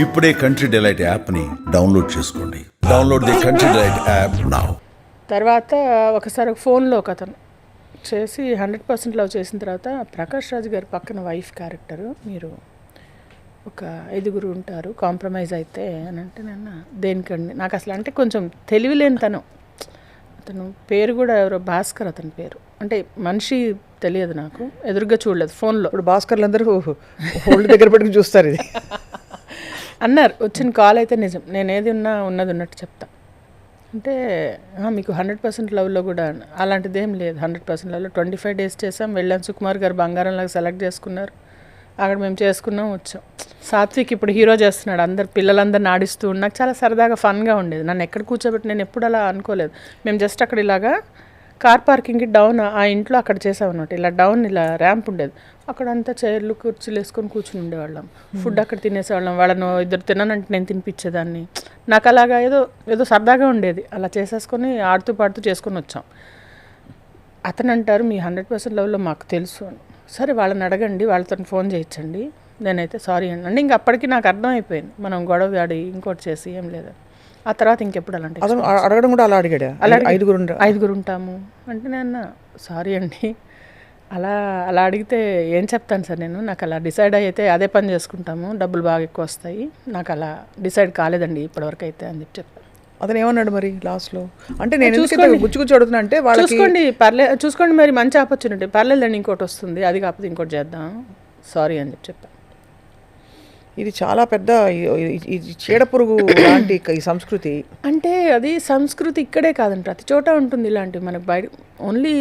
ఇప్పుడే country delight యాప్ని download చేసుకోండి. Download the country delight app now. తర్వాత ఒకసారి ఒక ఫోన్లో ఒక అతను చేసి 100% లవ్ చేసిన తర్వాత ప్రకాష్ రాజ్ గారి పక్కన వైఫ్ క్యారెక్టరు మీరు ఒక 5 ఉంటారు కాంప్రమైజ్ అయితే అని అంటే నేను దేనికండి నాకు అసలు అంటే కొంచెం తెలివిలేని అతను పేరు కూడా ఎవరో భాస్కర్ అతని పేరు అంటే మనిషి తెలియదు నాకు ఎదురుగా చూడలేదు ఫోన్లో. ఇప్పుడు భాస్కర్లు అందరూ హోల్డ్ దగ్గర పెట్టుకుని చూస్తారు ఇది అన్నారు. వచ్చిన కాల్ అయితే నిజం, నేను ఏది ఉన్నది ఉన్నట్టు చెప్తా అంటే మీకు 100% లవ్లో కూడా అలాంటిది ఏం లేదు. 100% లవ్లో 25 days చేసాం, వెళ్ళాం. సుకుమార్ గారు బంగారంలాగా సెలెక్ట్ చేసుకున్నారు, అక్కడ మేము చేసుకున్నాం వచ్చాం. సాత్విక్ ఇప్పుడు హీరో చేస్తున్నాడు, అందరు పిల్లలందరిని ఆడిస్తూ నాకు చాలా సరదాగా ఫన్గా ఉండేది. నన్ను ఎక్కడ కూర్చోబెట్టి నేను ఎప్పుడు అలా అనుకోలేదు. మేము జస్ట్ అక్కడ ఇలాగా కార్ పార్కింగ్కి డౌన్ ఆ ఇంట్లో అక్కడ చేసామన్నమాట. ఇలా డౌన్ ఇలా ర్యాంప్ ఉండేది, అక్కడంతా చైర్లు కుర్చీలు వేసుకొని కూర్చుని ఉండేవాళ్ళం. ఫుడ్ అక్కడ తినేసేవాళ్ళం. వాళ్ళను 2 తిన్నానంటే నేను తినిపించేదాన్ని. నాకు అలాగా ఏదో సరదాగా ఉండేది. అలా చేసేసుకొని ఆడుతూ పాడుతూ చేసుకొని వచ్చాం. అతను అంటారు మీ 100% లవ్లో మాకు తెలుసు అని. సరే వాళ్ళని అడగండి, వాళ్ళతో ఫోన్ చేయించండి. నేనైతే సారీ అండి అంటే ఇంక అప్పటికి నాకు అర్థమైపోయింది మనం గొడవ ఆడి ఇంకోటి చేసి ఏం లేదు. ఆ తర్వాత ఇంకెప్పుడు అలాంటి అడగడం కూడా అలా అడిగాడు. అలా 5 ఉంటాము అంటే నేను సారీ అండి అలా అడిగితే ఏం చెప్తాను సార్ నేను, నాకు అలా డిసైడ్ అయితే అదే పని చేసుకుంటాము, డబ్బులు బాగా ఎక్కువ వస్తాయి, నాకు అలా డిసైడ్ కాలేదండి ఇప్పటివరకు అయితే అని చెప్పాను. అతను ఏమన్నాడు మరి లాస్ట్లో? అంటే నేను గుచ్చుగుచ్చి అడుగుతున్నా అంటే చూసుకోండి మరి మంచి ఆపర్చునిటీ పర్లేదండి, ఇంకోటి వస్తుంది, అది కాకపోతే ఇంకోటి చేద్దాం, సారీ అని చెప్పాను. ఇది చాలా పెద్ద ఇది చీడపురుగు లాంటి ఈ సంస్కృతి. అంటే అది సంస్కృతి ఇక్కడే కాదండి, ప్రతి చోట ఉంటుంది ఇలాంటివి. మనకు బయట ఓన్లీ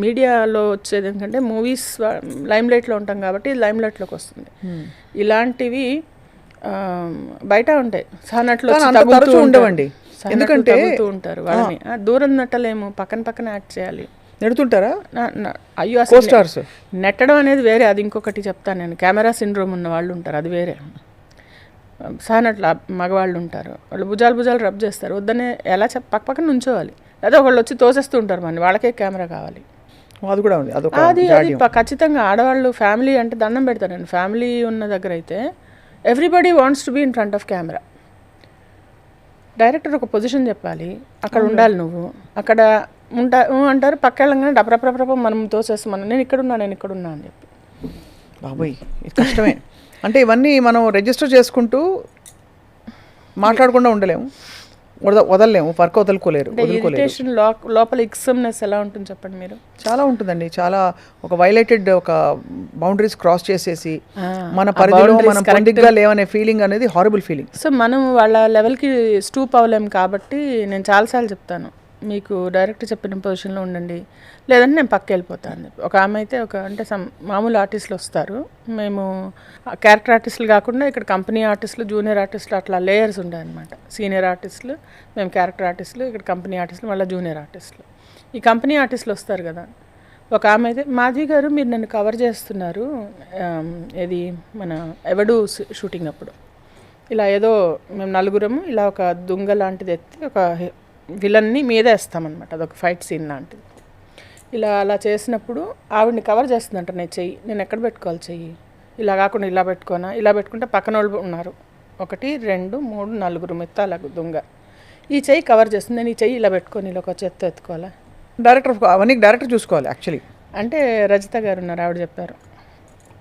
మీడియాలో వచ్చేది ఎందుకంటే మూవీస్ లైమ్లైట్లో ఉంటాం కాబట్టి లైమ్లైట్లోకి వస్తుంది. ఇలాంటివి బయట ఉంటాయి, సహనట్లు ఉండవండి. ఎందుకంటే ఉంటారు వాళ్ళని దూరం నట్టలేము, పక్కన యాక్ట్ చేయాలి. నెడుతుంటారా? అయ్యో అసలు నెట్టడం అనేది వేరే, అది ఇంకొకటి చెప్తాను నేను. కెమెరా సిండ్రోమ్ ఉన్న వాళ్ళు ఉంటారు, అది వేరే. సహనట్లు మగవాళ్ళు ఉంటారు, వాళ్ళు భుజాలు రబ్ చేస్తారు, వద్దనే ఎలా పక్కన నుంచోవాలి, అదే ఒకళ్ళు వచ్చి తోసేస్తూ ఉంటారు మన వాళ్ళకే కెమెరా కావాలి. అది కూడా ఉంది, అది ఖచ్చితంగా. ఆడవాళ్ళు ఫ్యామిలీ అంటే దండం పెడతారు. నేను ఫ్యామిలీ ఉన్న దగ్గర అయితే everybody wants to be in front of camera. Director ఒక పొజిషన్ చెప్పాలి, అక్కడ ఉండాలి, నువ్వు అక్కడ అంటారు, పక్క వెళ్ళగానే డబ్రప్రప్రప మనం తోసేస్తాం, నేను ఇక్కడున్నా అని చెప్పి. బాబోయ్ ఇది కష్టమే. అంటే ఇవన్నీ మనం రిజిస్టర్ చేసుకుంటూ మాట్లాడకుండా ఉండలేము, వదలలేము, వర్క్ వదులుకోలేరు. లోపల ఎక్సమ్నెస్ ఎలా ఉంటుంది చెప్పండి మీరు? చాలా ఉంటుందండి, చాలా ఒక వైలేటెడ్ ఒక బౌండరీస్ క్రాస్ చేసేసి మన పరిధిలో మనం పొందిగ్గా లేవనే ఫీలింగ్ అనేది హారబుల్ ఫీలింగ్. సో మనం వాళ్ళ లెవెల్కి స్టూప్ అవ్వలేము కాబట్టి నేను చాలాసార్లు చెప్తాను, మీకు డైరెక్టర్ చెప్పిన పొజిషన్లో ఉండండి, లేదంటే నేను పక్క వెళ్ళిపోతాను అని చెప్పి. ఒక ఆమె అయితే అంటే మామూలు ఆర్టిస్టులు వస్తారు, మేము క్యారెక్టర్ ఆర్టిస్టులు కాకుండా ఇక్కడ కంపెనీ ఆర్టిస్టులు, జూనియర్ ఆర్టిస్టులు అట్లా లేయర్స్ ఉంటాయన్నమాట. సీనియర్ ఆర్టిస్టులు, మేము క్యారెక్టర్ ఆర్టిస్టులు, ఇక్కడ కంపెనీ ఆర్టిస్టులు, మళ్ళీ జూనియర్ ఆర్టిస్టులు. ఈ కంపెనీ ఆర్టిస్టులు వస్తారు కదా, ఒక ఆమె అయితే మాధవి గారు మీరు నన్ను కవర్ చేస్తున్నారు, ఇది మన ఎవడు షూటింగ్ అప్పుడు ఇలా ఏదో మేము 4 ఇలా ఒక దుంగ లాంటిది ఎత్తి ఒక విలన్ని మీద వేస్తామన్నమాట, అదొక ఫైట్ సీన్ లాంటిది. అలా చేసినప్పుడు ఆవిడని కవర్ చేస్తుందంట నేను ఎక్కడ పెట్టుకోవాలి చెయ్యి, ఇలా కాకుండా ఇలా పెట్టుకోనా, ఇలా పెట్టుకుంటే పక్కన వాళ్ళు ఉన్నారు, 1 2 3 4 మెత్తాల దొంగ, ఈ చెయ్యి కవర్ చేస్తుంది, నేను ఈ చెయ్యి ఇలా పెట్టుకొని ఇలా ఒక చెత్త ఎత్తుకోవాలా. అవన్నీ డైరెక్టర్ చూసుకోవాలి యాక్చువల్లీ. అంటే రజిత గారు ఉన్నారు, ఆవిడ చెప్పారు,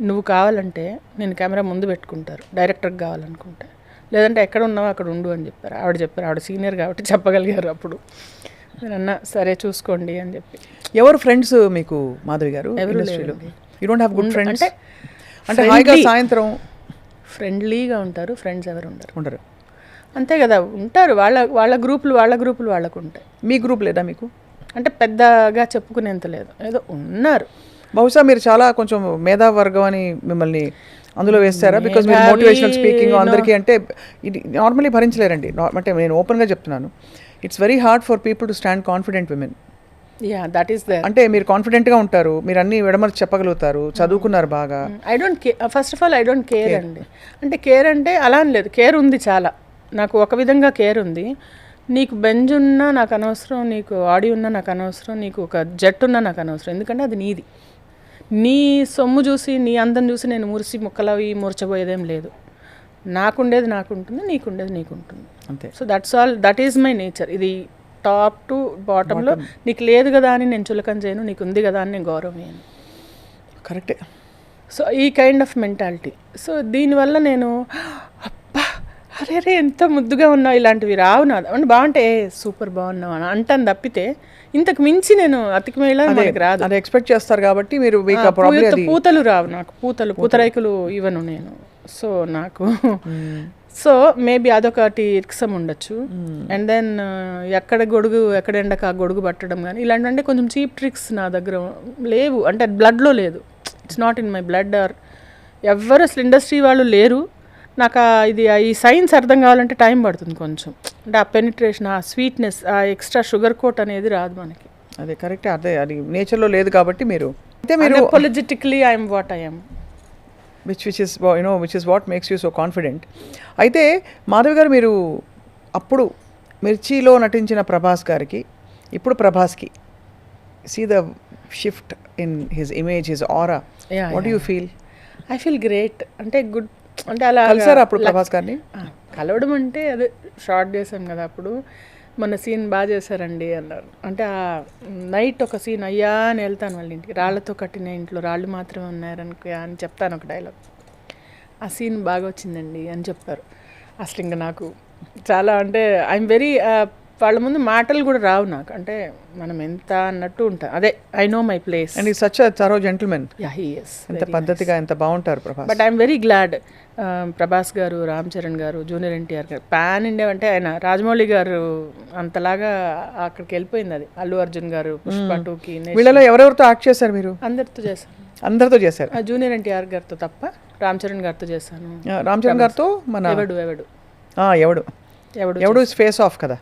నువ్వు కావాలంటే నేను కెమెరా ముందు పెట్టుకుంటారు డైరెక్టర్కి కావాలనుకుంటే, లేదంటే ఎక్కడ ఉన్నావో అక్కడ ఉండు అని చెప్పారు. ఆవిడ సీనియర్ కాబట్టి చెప్పగలిగారు. అప్పుడు నేనన్నా సరే చూసుకోండి అని చెప్పి. ఎవరు ఫ్రెండ్స్ మీకు మాధవి గారు? ఇండస్ట్రీలో you don't have good friends? అంటే హాయిగా సాయంత్రం ఫ్రెండ్లీగా ఉంటారు, ఫ్రెండ్స్ ఎవరు ఉండరు అంతే కదా. ఉంటారు వాళ్ళ గ్రూపులు వాళ్ళకు ఉంటాయి. మీ గ్రూప్ లేదా మీకు? అంటే పెద్దగా చెప్పుకునేంత లేదు, ఏదో ఉన్నారు. బహుశా మీరు చాలా కొంచెం మేధావర్గం అని మిమ్మల్ని అందులో వేస్తారా? బికాజ్ మీరు మోటివేషనల్ స్పీకింగ్ అందరికీ అంటే ఇది నార్మలీ భరించలేరండి. అంటే నేను ఓపెన్గా చెప్తున్నాను, it's very hard for people to stand confident women. That is the అంటే మీరు కాన్ఫిడెంట్గా ఉంటారు, మీరు అన్ని విడమర్చి చెప్పగలుగుతారు, చదువుకున్నారు బాగా. I don't care, first of all I don't care అండి. అంటే కేర్ అంటే అలా అని లేదు, కేర్ ఉంది చాలా, నాకు ఒక విధంగా కేర్ ఉంది. నీకు బెంజ్ ఉన్నా నాకు అనవసరం, నీకు ఆడి ఉన్నా నాకు అనవసరం, నీకు ఒక జెట్ ఉన్నా నాకు అనవసరం, ఎందుకంటే అది నీది. నీ సొమ్ము చూసి నీ అందం చూసి నేను మురిసి ముక్కలవి మూర్చబోయేదేం లేదు. నాకుండేది నాకు ఉంటుంది, నీకుండేది నీకు ఉంటుంది. అంతే. So that's all, that is my nature. ఇది టాప్ టు బాటంలో నీకు లేదు కదా అని నేను చులకన చేయను, నీకు ఉంది కదా అని నేను గౌరవం చేయను. కరెక్టే. సో ఈ కైండ్ ఆఫ్ మెంటాలిటీ. సో దీనివల్ల నేను అబ్బా అరే రే ఎంత ముద్దుగా ఉన్నావు ఇలాంటివి రావు నా అంటే బాగుంటే సూపర్ బాగున్నావు అని అంటాను తప్పితే ఇంతకు మించి నేను అతికిమేలా మనకి రాదు. అది ఎక్స్పెక్ట్ చేస్తారు కాబట్టి మీరు పూతలు రావు నాకు, పూతరేకులు ఇవ్వను నేను. సో నాకు సో మేబీ అదొకటి ఇరిక్సం ఉండొచ్చు. అండ్ దెన్ ఎక్కడ గొడుగు ఎక్కడ ఎండక ఆ గొడుగు పట్టడం కానీ ఇలాంటి అంటే కొంచెం చీప్ ట్రిక్స్ నా దగ్గర లేవు, అంటే బ్లడ్లో లేదు. It's not in my blood. Or ఎవ్వరు అసలు ఇండస్ట్రీ వాళ్ళు లేరు. నాకు ఇది ఈ సైన్స్ అర్థం కావాలంటే టైం పడుతుంది కొంచెం. అంటే ఆ పెనిట్రేషన్, ఆ స్వీట్నెస్, ఆ ఎక్స్ట్రా షుగర్ కోట్ అనేది రాదు మనకి. అదే కరెక్టే. అదే అది నేచర్లో లేదు కాబట్టి మీరు అయితే మీరు politically I'm what I'm, which is what makes you so confident. అయితే మాధవి గారు, మీరు అప్పుడు మిర్చిలో నటించిన ప్రభాస్ గారికి ఇప్పుడు ప్రభాస్కి see the shift in his image, his aura, what you feel? I feel great. అంటే గుడ్, అంటే అలా కలిసారు అప్పుడు ప్రభాస్ గారిని? కలవడం అంటే అదే షార్ట్ చేసాం కదా అప్పుడు, మన సీన్ బాగా చేశారండి అన్నారు. అంటే ఆ నైట్ ఒక సీన్ అయ్యా అని వెళ్తాను వాళ్ళ ఇంటికి, రాళ్లతో కట్టిన ఇంట్లో రాళ్ళు మాత్రమే ఉన్నారనుకో అని చెప్తాను ఒక డైలాగ్. ఆ సీన్ బాగా వచ్చిందండి అని చెప్తారు. అసలు ఇంకా నాకు చాలా అంటే ఐఎమ్ వెరీ, వాళ్ళ ముందు మాటలు కూడా రావు నాకు. అంటే మనం ఎంత అన్నట్టు ఉంటాం. అదే I know my place. And is such a thorough gentlemen. Yeah, he is. ఎంత పద్ధతిగా ఎంత బాగుంటారు Prabhas. But I'm very glad Prabhas garu, Ram Charan గారు, జూనియర్ ఎన్టీఆర్ గారు, పాన్ ఇండియా అంటే ఆయన రాజమౌళి గారు అంతలాగా అక్కడికి వెళ్ళిపోయింది. అది అల్లు అర్జున్ గారు పుష్ప 2కి. వీళ్ళలో ఎవరెవరితో యాక్ట్ చేశారు మీరు? అందరితో చేశాను. అందరితో చేశారు? జూనియర్ ఎన్టీఆర్ గారితో తప్ప రామ్ చరణ్ గారితో చేశాను. రామ్ చరణ్ గారితో మన ఎవడు ఫేస్ ఆఫ్ కదా,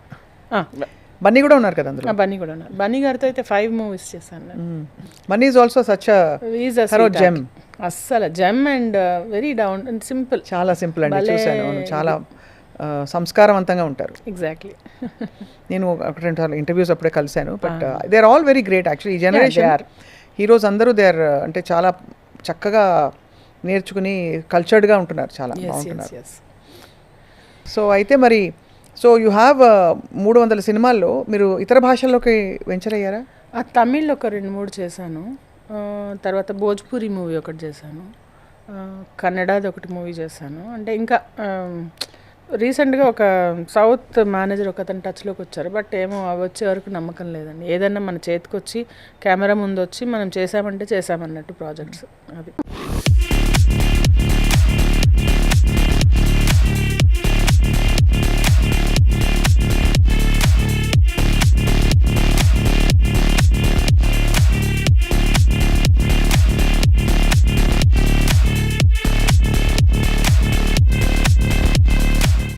బన్నీ కూడా ఉన్నారు కదా అందులో. బన్నీ కూడా ఉన్నారు. బన్నీ గారితో అయితే 5 మూవీస్ చేశాను. Bunny is also such a gem. అస్సలు gem and very down and simple. చాలా సింపుల్ అండి, చూశాను. చాలా సంస్కారవంతంగా ఉంటారు. ఎగ్జాక్ట్లీ. నేను ఒక 2 సార్లు ఇంటర్వ్యూస్ అప్పుడే కలిశాను. But they are all very great actually. ఈ జనరేషన్ హీరోస్ అందరూ దే ఆర్ అంటే చాలా చక్కగా నేర్చుకుని కల్చర్డ్గా ఉంటున్నారు, చాలా బాగుంటున్నారు. సో అయితే మరి యూ హ్యావ్ 300 సినిమాల్లో మీరు ఇతర భాషల్లోకి వెంచర్ అయ్యారా? తమిళ్లో ఒక 2-3 చేశాను. తర్వాత భోజ్పూరి మూవీ ఒకటి చేశాను. కన్నడది ఒకటి మూవీ చేశాను. అంటే ఇంకా రీసెంట్గా ఒక సౌత్ మేనేజర్ ఒక అతను టచ్లోకి వచ్చారు. బట్ ఏమో అవి వచ్చే వరకు నమ్మకం లేదండి. ఏదన్నా మన చేతికి వచ్చి కెమెరా ముందు వచ్చి మనం చేసామంటే చేసామన్నట్టు ప్రాజెక్ట్స్ అది.